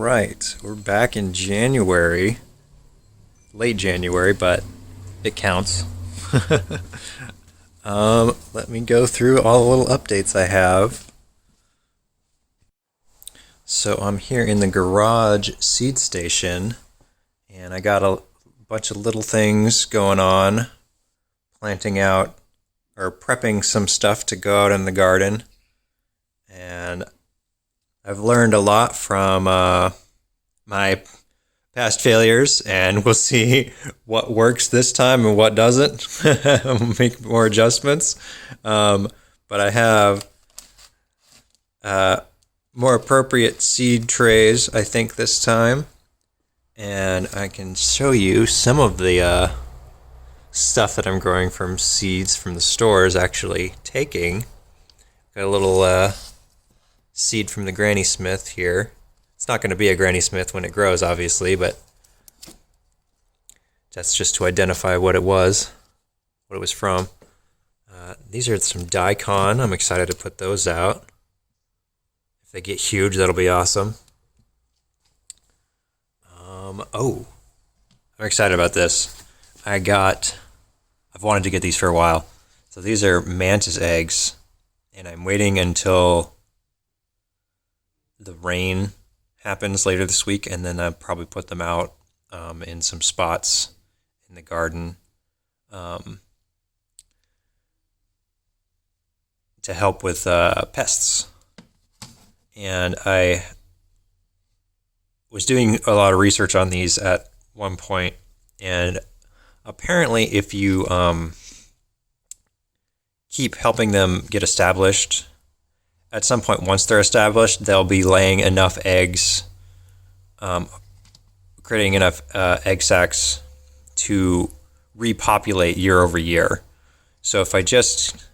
right, we're back in January, late January, but it counts. Let me go through all the little updates I have. So I'm here in the garage seed station, and I got a bunch of little things going on, planting out or prepping some stuff to go out in the garden. And I've learned a lot from my past failures, and we'll see what works this time and what doesn't. We'll make more adjustments. But I have more appropriate seed trays, I think, this time. And I can show you some of the stuff that I'm growing from seeds from the stores, actually taking. Got a little seed from the Granny Smith here. It's not going to be a Granny Smith when it grows, obviously, but that's just to identify what it was from. These are some daikon. I'm excited to put those out. If they get huge, that'll be awesome. I'm excited about this. I've wanted to get these for a while. So these are Manta Eggs, and I'm waiting until the rain happens later this week, and then I'll probably put them out in some spots in the garden to help with pests. And I was doing a lot of research on these at one point, and apparently if you keep helping them get established, at some point once they're established, they'll be laying enough eggs, creating enough egg sacs to repopulate year over year. So if I just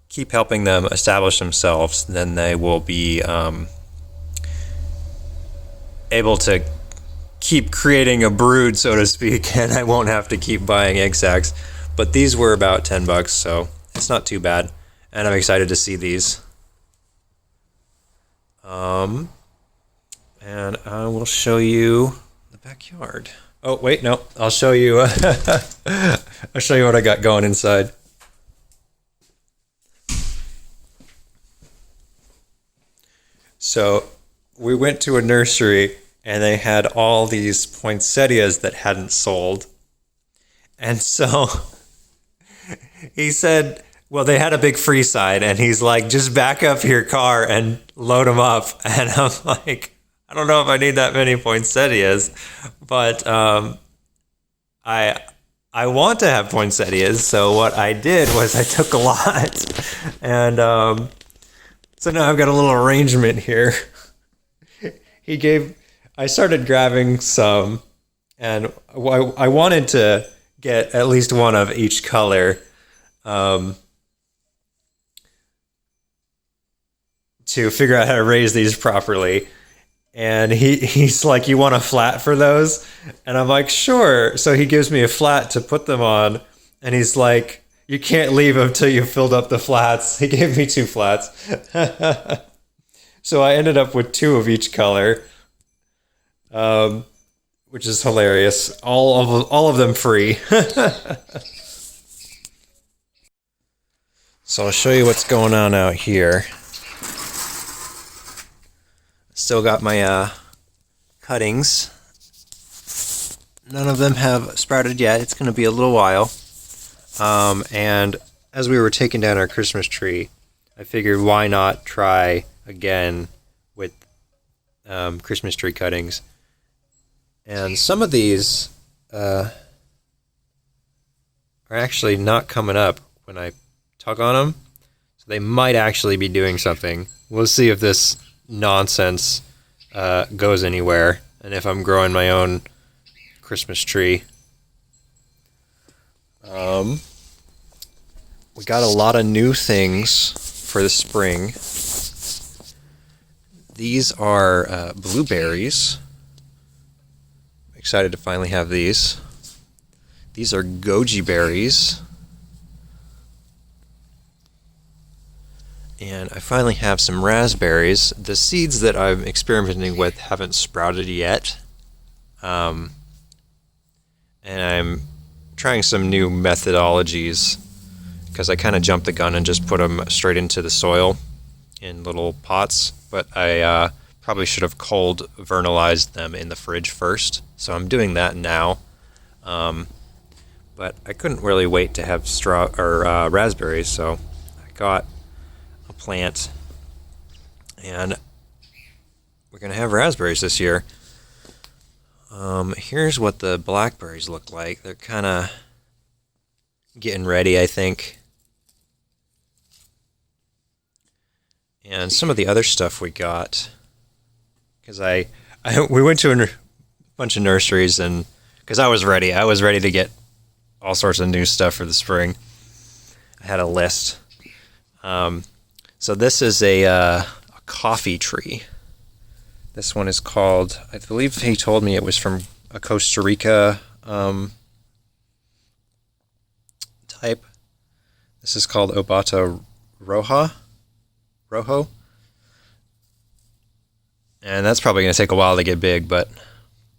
keep helping them establish themselves, then they will be able to keep creating a brood, so to speak, and I won't have to keep buying egg sacs. But these were about $10, so it's not too bad, and I'm excited to see these. And I will show you the backyard. Oh wait, no, I'll show you. I'll show you what I got going inside. So we went to a nursery, and they had all these poinsettias that hadn't sold. And so he said, well, they had a big free sign, and he's like, just back up your car and load them up. And I'm like, I don't know if I need that many poinsettias, but I want to have poinsettias. So what I did was I took a lot, and so now I've got a little arrangement here. I started grabbing some, and I wanted to get at least one of each color to figure out how to raise these properly. And he's like, you want a flat for those? And I'm like, sure. So he gives me a flat to put them on, and he's like, you can't leave them until you filled up the flats. He gave me 2 flats. So I ended up with 2 of each color, which is hilarious. All of them free. So I'll show you what's going on out here. Still got my cuttings. None of them have sprouted yet. It's going to be a little while. And as we were taking down our Christmas tree, I figured why not try again with Christmas tree cuttings. And some of these are actually not coming up when I tug on them. So they might actually be doing something. We'll see if this nonsense goes anywhere, and if I'm growing my own Christmas tree. We got a lot of new things for the spring. These are blueberries. I'm excited to finally have these. These are goji berries. And I finally have some raspberries. The seeds that I'm experimenting with haven't sprouted yet. And I'm trying some new methodologies because I kind of jumped the gun and just put them straight into the soil in little pots. But I probably should have cold vernalized them in the fridge first. So I'm doing that now. But I couldn't really wait to have raspberries, so I got a plant, and we're gonna have raspberries this year. Here's what the blackberries look like. They're kind of getting ready, I think. And some of the other stuff we got, because we went to a bunch of nurseries, and because I was ready to get all sorts of new stuff for the spring. I had a list. So this is a coffee tree. This one is called, I believe he told me it was from a Costa Rica type. This is called Obata Rojo. And that's probably going to take a while to get big, but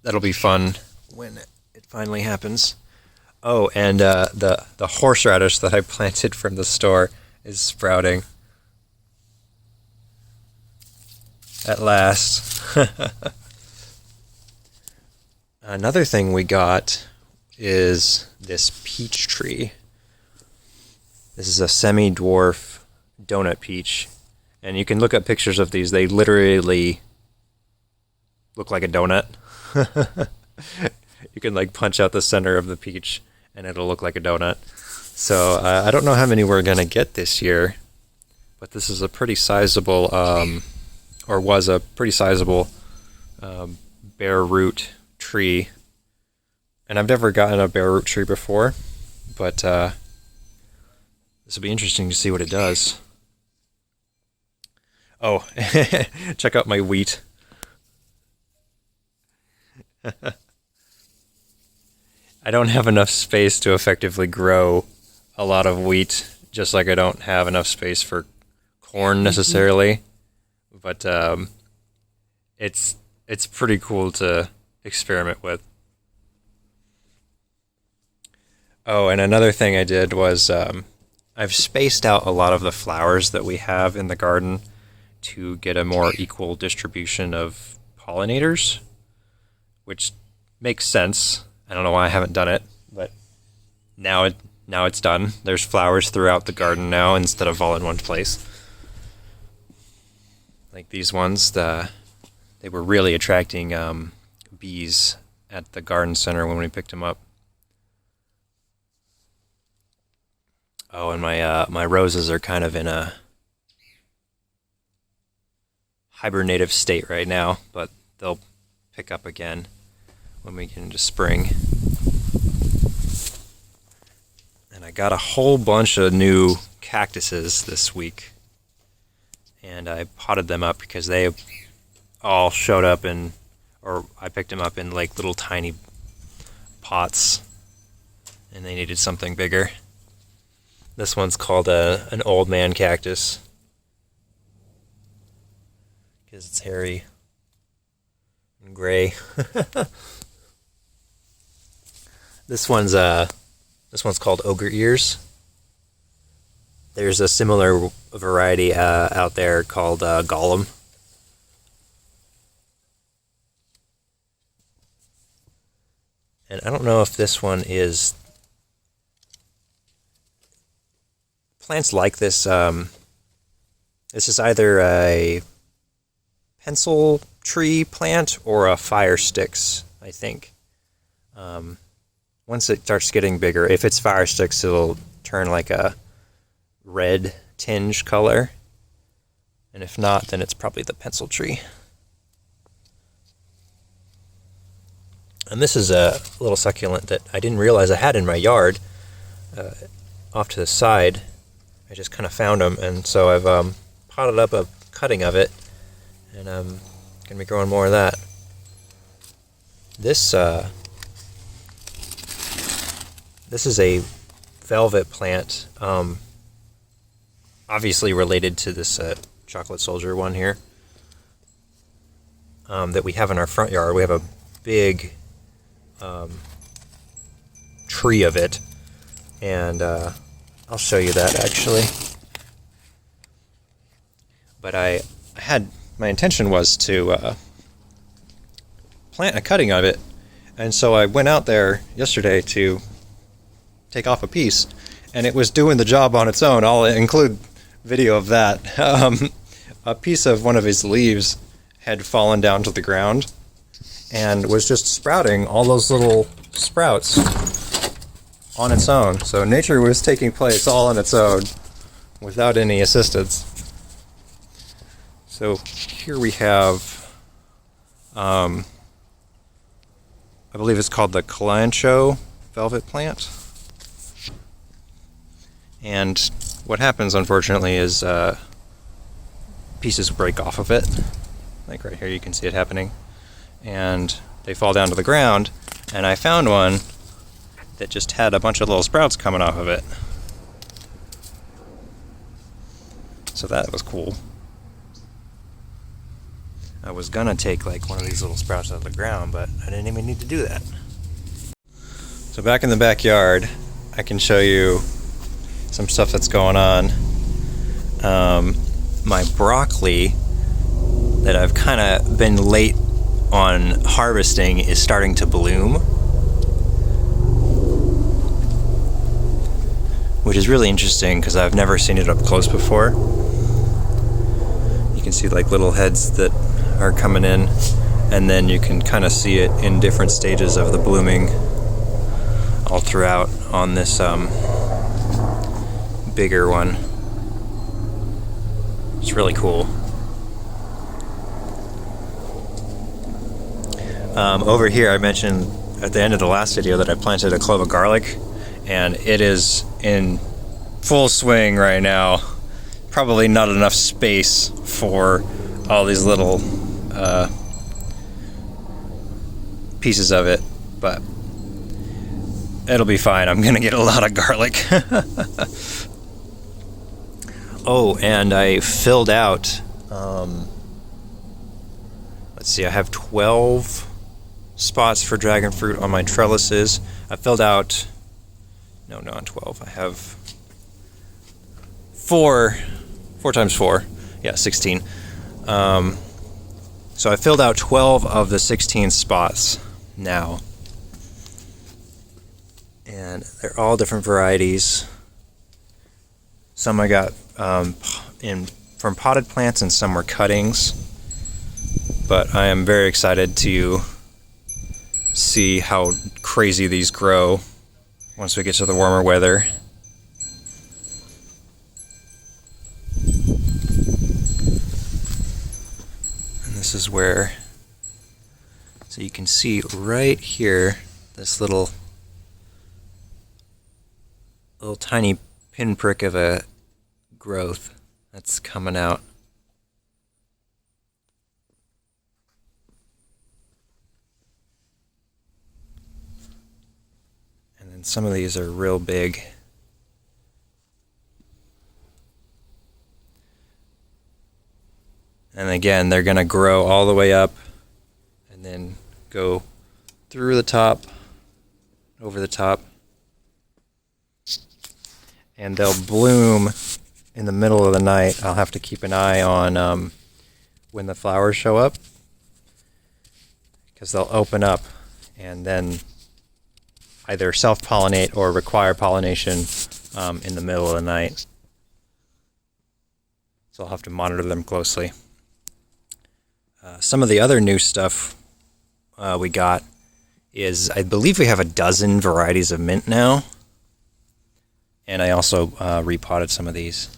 that'll be fun when it finally happens. Oh, and the horseradish that I planted from the store is sprouting. At last. Another thing we got is this peach tree. This is a semi-dwarf donut peach. And you can look at pictures of these. They literally look like a donut. You can like punch out the center of the peach and it'll look like a donut. So I don't know how many we're going to get this year, but this is a pretty sizable, or was a pretty sizable bare root tree. And I've never gotten a bare root tree before, but this will be interesting to see what it does. Oh, check out my wheat. I don't have enough space to effectively grow a lot of wheat, just like I don't have enough space for corn necessarily. But it's pretty cool to experiment with. Oh, and another thing I did was I've spaced out a lot of the flowers that we have in the garden to get a more equal distribution of pollinators, which makes sense. I don't know why I haven't done it, but now it's done. There's flowers throughout the garden now instead of all in one place. Like these ones, they were really attracting bees at the garden center when we picked them up. Oh, and my roses are kind of in a hibernative state right now, but they'll pick up again when we get into spring. And I got a whole bunch of new cactuses this week, and I potted them up because they all showed up or I picked them up in like little tiny pots, and they needed something bigger. This one's called an old man cactus because it's hairy and gray. This one's called ogre ears. There's a similar variety out there called Gollum. And I don't know if this one is plants like this. This is either a pencil tree plant or a fire sticks, I think. Once it starts getting bigger, if it's fire sticks, it'll turn like a red tinge color. And if not, then it's probably the pencil tree. And this is a little succulent that I didn't realize I had in my yard, off to the side. I just kind of found them, and so I've potted up a cutting of it, and I'm going to be growing more of that. This is a velvet plant. obviously related to this chocolate soldier one here that we have in our front yard. We have a big tree of it, and I'll show you that actually. But my intention was to plant a cutting of it, and so I went out there yesterday to take off a piece, and it was doing the job on its own. I'll include video of that. A piece of one of his leaves had fallen down to the ground and was just sprouting all those little sprouts on its own. So nature was taking place all on its own without any assistance. So here we have, I believe it's called the kalanchoe velvet plant. And what happens, unfortunately, is pieces break off of it. Like right here, you can see it happening. And they fall down to the ground. And I found one that just had a bunch of little sprouts coming off of it. So that was cool. I was gonna take like one of these little sprouts out of the ground, but I didn't even need to do that. So back in the backyard, I can show you some stuff that's going on. My broccoli that I've kind of been late on harvesting is starting to bloom, which is really interesting because I've never seen it up close before. You can see like little heads that are coming in, and then you can kind of see it in different stages of the blooming all throughout on this bigger one. It's really cool. Over here I mentioned at the end of the last video that I planted a clove of garlic, and it is in full swing right now. Probably not enough space for all these little pieces of it, but it'll be fine. I'm gonna get a lot of garlic. Oh, and I filled out, let's see, I have 12 spots for dragon fruit on my trellises. I filled out, no, not 12. I have 4 times 4. Yeah, 16. So I filled out 12 of the 16 spots now. And they're all different varieties. Some I got from potted plants, and some were cuttings. But I am very excited to see how crazy these grow once we get to the warmer weather. And this is where, so you can see right here, this little tiny pinprick of a growth that's coming out. And then some of these are real big. And again, they're going to grow all the way up and then go through the top, over the top. And they'll bloom in the middle of the night. I'll have to keep an eye on when the flowers show up, because they'll open up and then either self-pollinate or require pollination in the middle of the night. So I'll have to monitor them closely. Some of the other new stuff we got is, I believe we have a dozen varieties of mint now. And I also repotted some of these.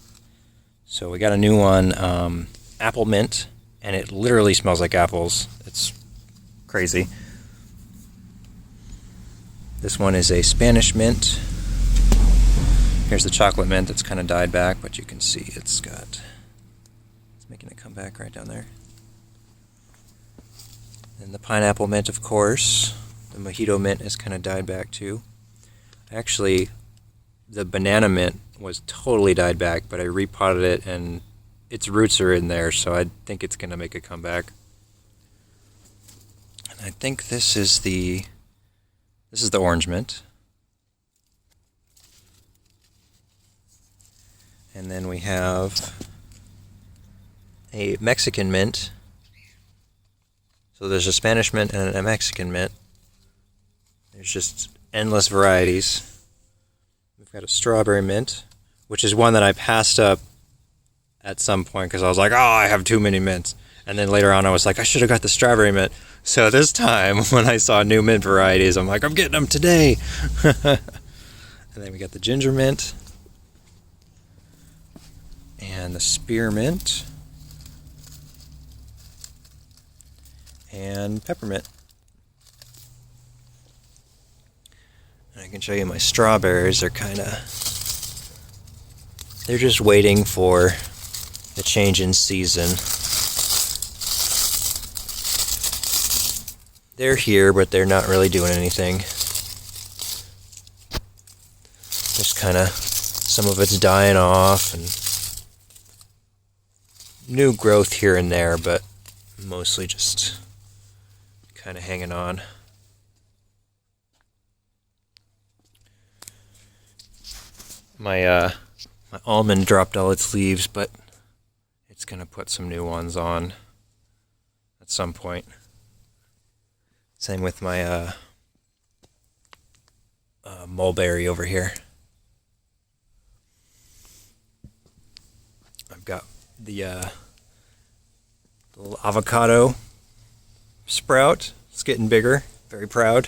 So we got a new one, apple mint, and it literally smells like apples. It's crazy. This one is a Spanish mint. Here's the chocolate mint that's kind of died back, but you can see it's making it come back right down there. And the pineapple mint, of course. The mojito mint is kind of died back too. I actually the banana mint was totally died back, but I repotted it and its roots are in there, so I think it's going to make a comeback. And I think this is the orange mint. And then we have a Mexican mint. So there's a Spanish mint and a Mexican mint. There's just endless varieties. We've got a strawberry mint, which is one that I passed up at some point because I was like, oh, I have too many mints. And then later on I was like, I should have got the strawberry mint. So this time when I saw new mint varieties, I'm like, I'm getting them today. And then we got the ginger mint and the spearmint and peppermint. And I can show you my strawberries. They're just waiting for the change in season. They're here, but they're not really doing anything. Just some of it's dying off and new growth here and there, but mostly just kind of hanging on. My almond dropped all its leaves, but it's going to put some new ones on at some point. Same with my mulberry over here. I've got the little avocado sprout. It's getting bigger. Very proud.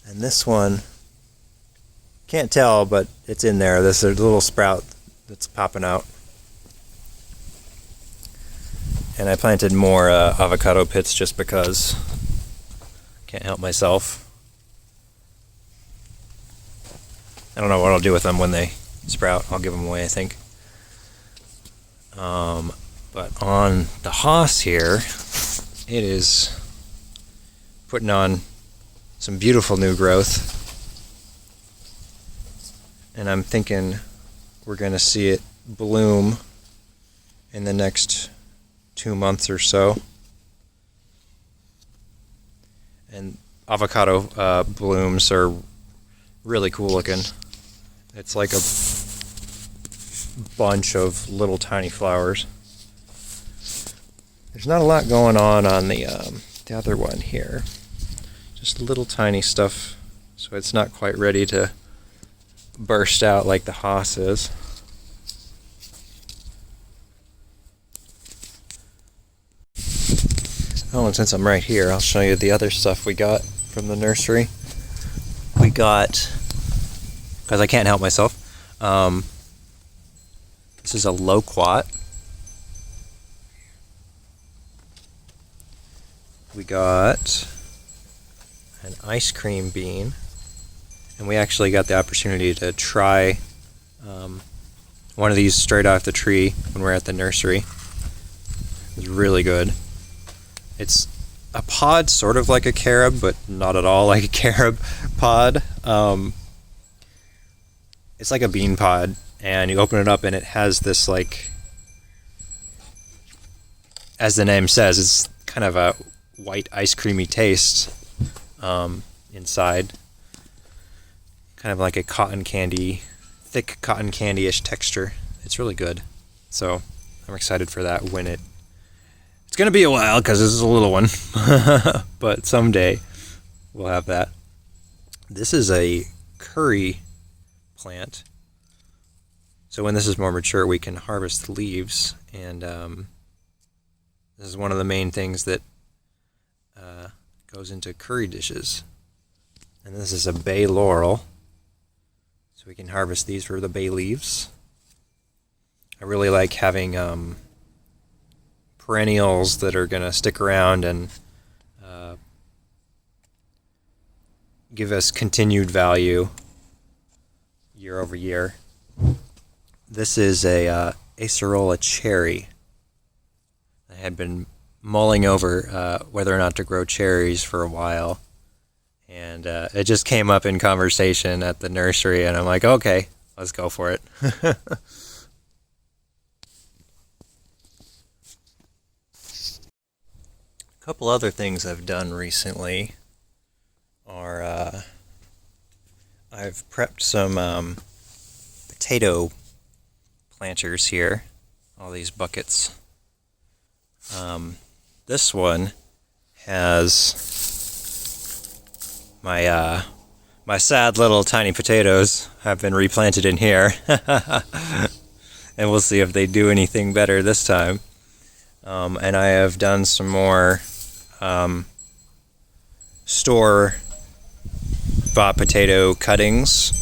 And this one, can't tell, but it's in there. This is a little sprout that's popping out. And I planted more avocado pits just because can't help myself. I don't know what I'll do with them when they sprout. I'll give them away, I think. But on the Haas here, it is putting on some beautiful new growth. And I'm thinking we're going to see it bloom in the next 2 months or so. And avocado blooms are really cool looking. It's like a bunch of little tiny flowers. There's not a lot going on the other one here. Just little tiny stuff, so it's not quite ready to burst out like the Haas is. Oh, and since I'm right here, I'll show you the other stuff we got from the nursery. We got, because I can't help myself, this is a loquat. We got an ice cream bean. And we actually got the opportunity to try one of these straight off the tree when we were at the nursery. It was really good. It's a pod sort of like a carob, but not at all like a carob pod. It's like a bean pod, and you open it up and it has this, like, as the name says, it's kind of a white ice creamy taste inside. Kind of like a cotton candy, thick cotton candy-ish texture. It's really good. So I'm excited for that when it's going to be a while because this is a little one. But someday we'll have that. This is a curry plant. So when this is more mature, we can harvest the leaves. And this is one of the main things that goes into curry dishes. And this is a bay laurel. So we can harvest these for the bay leaves. I really like having perennials that are going to stick around and give us continued value year over year. This is a acerola cherry. I had been mulling over whether or not to grow cherries for a while. And it just came up in conversation at the nursery, and I'm like, okay, let's go for it. A couple other things I've done recently are I've prepped some potato planters here, all these buckets. This one has my sad little tiny potatoes have been replanted in here, and we'll see if they do anything better this time. And I have done some more store-bought potato cuttings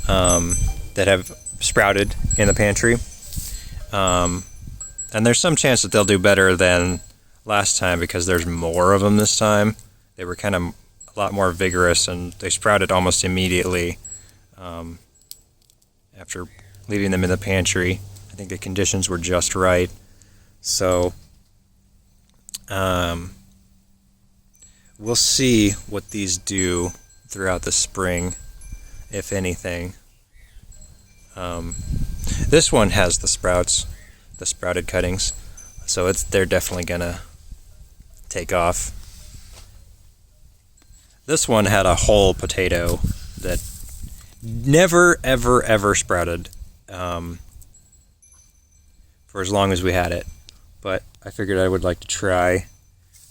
that have sprouted in the pantry. And there's some chance that they'll do better than last time because there's more of them this time. They were kind of a lot more vigorous, and they sprouted almost immediately after leaving them in the pantry. I think the conditions were just right. So we'll see what these do throughout the spring, if anything. This one has the sprouts, the sprouted cuttings, so they're definitely gonna take off. This one had a whole potato that never, ever, ever sprouted for as long as we had it. But I figured I would like to try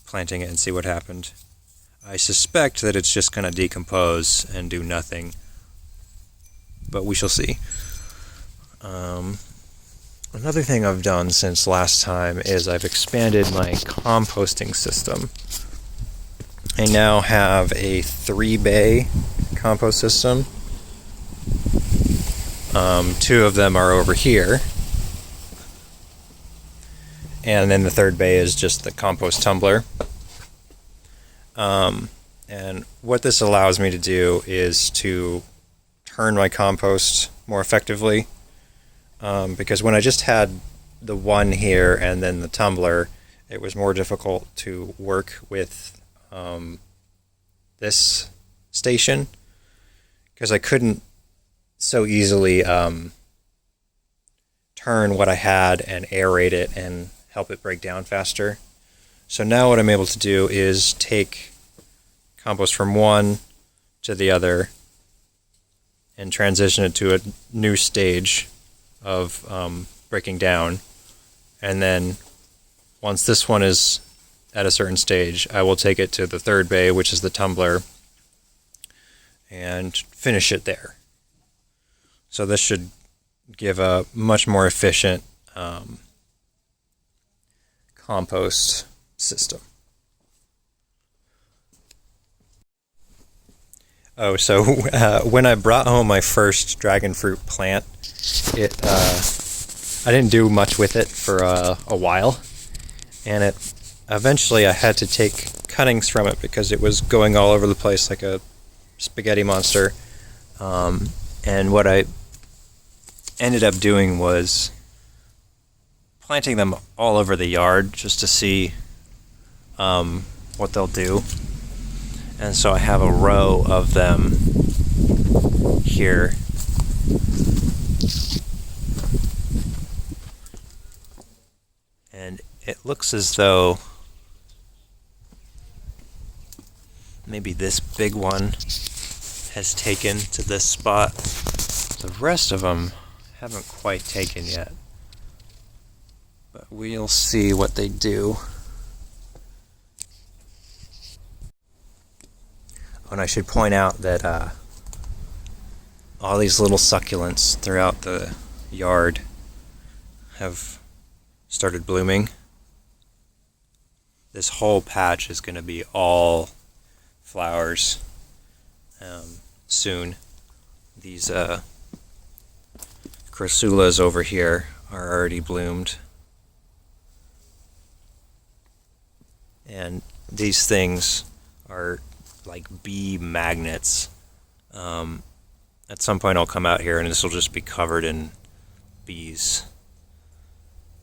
planting it and see what happened. I suspect that it's just going to decompose and do nothing, but we shall see. Another thing I've done since last time is I've expanded my composting system. I now have a 3-bay compost system. 2 of them are over here. And then the 3rd bay is just the compost tumbler. And what this allows me to do is to turn my compost more effectively. Because when I just had the one here and then the tumbler, it was more difficult to work with this station because I couldn't so easily turn what I had and aerate it and help it break down faster. So now what I'm able to do is take compost from one to the other and transition it to a new stage of breaking down. And then once this one is at a certain stage, I will take it to the 3rd bay, which is the tumbler, and finish it there. So this should give a much more efficient compost system. Oh, so when I brought home my first dragon fruit plant, I didn't do much with it for a while, and eventually I had to take cuttings from it because it was going all over the place like a spaghetti monster. And what I ended up doing was planting them all over the yard just to see what they'll do. And so I have a row of them here. And it looks as though maybe this big one has taken to this spot. The rest of them haven't quite taken yet. But we'll see what they do. And I should point out that all these little succulents throughout the yard have started blooming. This whole patch is going to be all flowers soon. These crushulas over here are already bloomed. And these things are like bee magnets. At some point I'll come out here and this will just be covered in bees.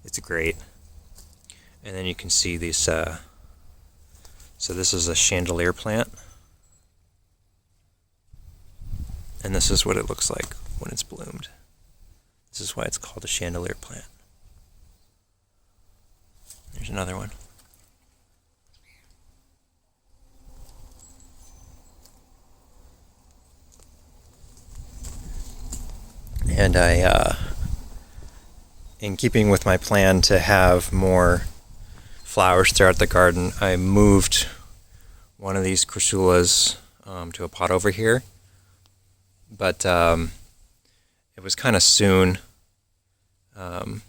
It's great. And then you can see these, so this is a chandelier plant. And this is what it looks like when it's bloomed. This is why it's called a chandelier plant. There's another one. And in keeping with my plan to have more flowers throughout the garden, I moved one of these crushulas to a pot over here. But it was kind of soon, or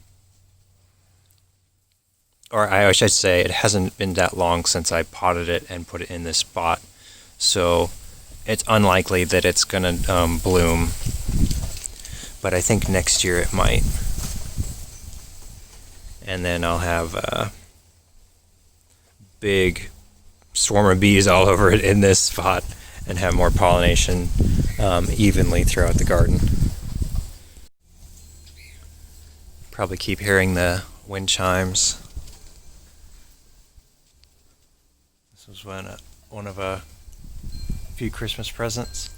I should say it hasn't been that long since I potted it and put it in this spot. So it's unlikely that it's going to bloom. But I think next year it might. And then I'll have a big swarm of bees all over it in this spot and have more pollination evenly throughout the garden. Probably keep hearing the wind chimes. This was one of a few Christmas presents.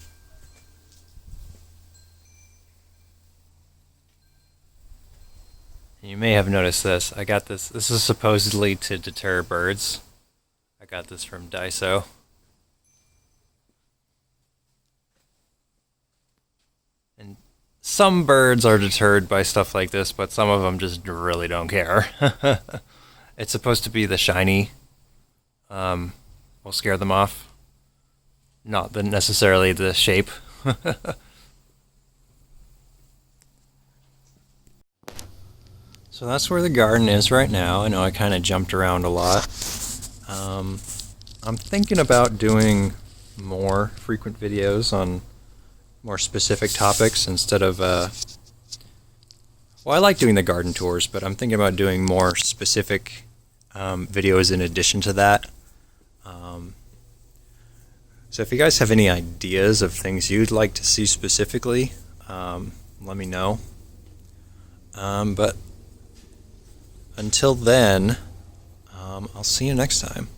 You may have noticed this. I got this. This is supposedly to deter birds. I got this from Daiso. And some birds are deterred by stuff like this, but some of them just really don't care. It's supposed to be the shiny will scare them off, not necessarily the shape. So that's where the garden is right now. I know I kind of jumped around a lot. I'm thinking about doing more frequent videos on more specific topics instead of, well, I like doing the garden tours, but I'm thinking about doing more specific videos in addition to that. So if you guys have any ideas of things you'd like to see specifically, let me know. But until then, I'll see you next time.